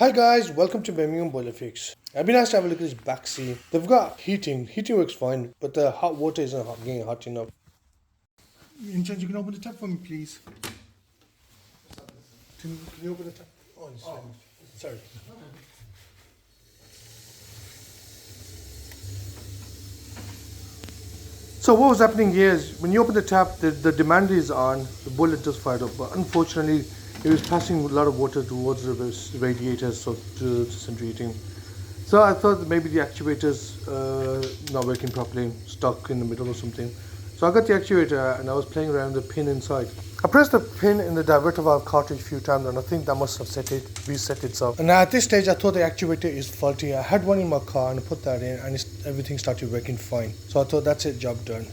Hi guys, welcome to Birmingham Boiler Fix. I've been asked to have a look at this Baxi. They've got heating works fine, but the hot water isn't getting hot enough. In charge, you can open the tap for me, please. Can you open the tap? Oh, sorry. So what was happening here is, when you open the tap, the demand is on, the boiler does fire up, but unfortunately it was passing a lot of water towards the radiators, so to central heating. So I thought that maybe the actuator's not working properly, stuck in the middle or something. So I got the actuator and I was playing around with the pin inside. I pressed the pin in the diverter valve cartridge a few times and I think that must have reset itself. And at this stage I thought the actuator is faulty. I had one in my car and I put that in and everything started working fine. So I thought that's it, job done.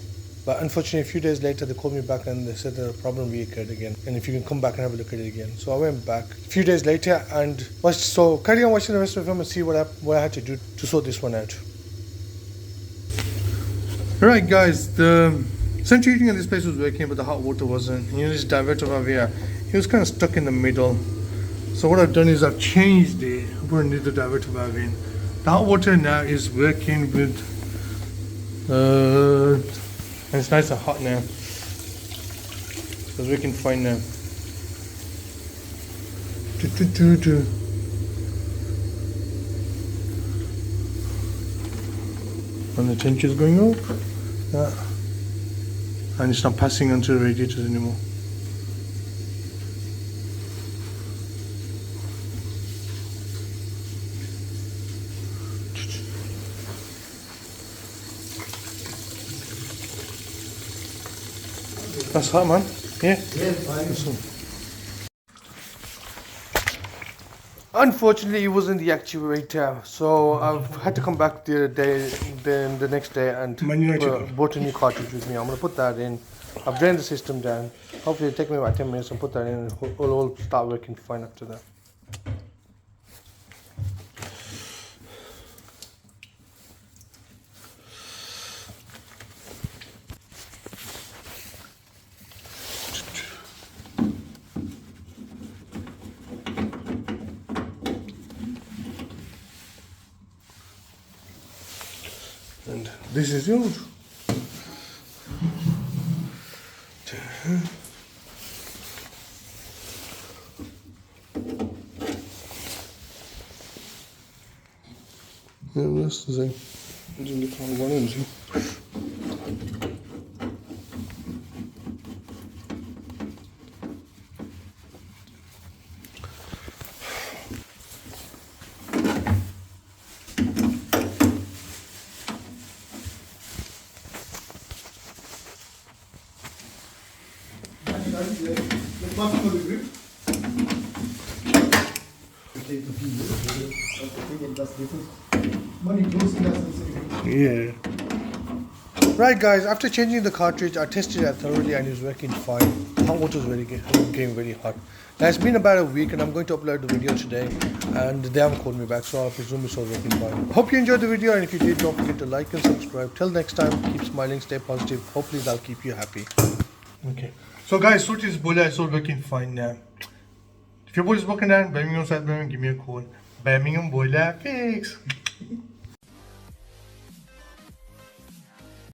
But unfortunately a few days later they called me back and they said the problem reoccurred again. And if you can come back and have a look at it again. So I went back a few days later and carry on watching the rest of the film and see what I had to do to sort this one out. Alright guys, the central heating in this place was working but the hot water wasn't. You know, this diverter valve here, he was kind of stuck in the middle. So what I've done is I've changed it, I put a new diverter valve in. The hot water now is working with and it's nice and hot now. So it's working fine now. And the temperature is going up. Yeah. And it's not passing onto the radiators anymore. That's hot, man. Yeah? Yeah, fine. Unfortunately, it wasn't the actuator, so I've had to come back the next day and bought a new cartridge with me. I'm going to put that in. I've drained the system down. Hopefully it'll take me about 10 minutes and put that in and it'll all start working fine after that. And this is yours. Ja, das ist ein. Die gefahren wollen sie. Yeah. Right guys, after changing the cartridge, I tested it thoroughly and it was working fine. Hot water was getting very hot. Now it's been about a week and I'm going to upload the video today and they haven't called me back, so I presume it's all working fine. Hope you enjoyed the video, and if you did, don't forget to like and subscribe. Till next time, keep smiling, stay positive. Hopefully that'll keep you happy. Okay. So guys, sort this boiler, it's all working fine now. If your boiler is broken down, Birmingham, South Birmingham, give me a call. Birmingham Boiler Fix.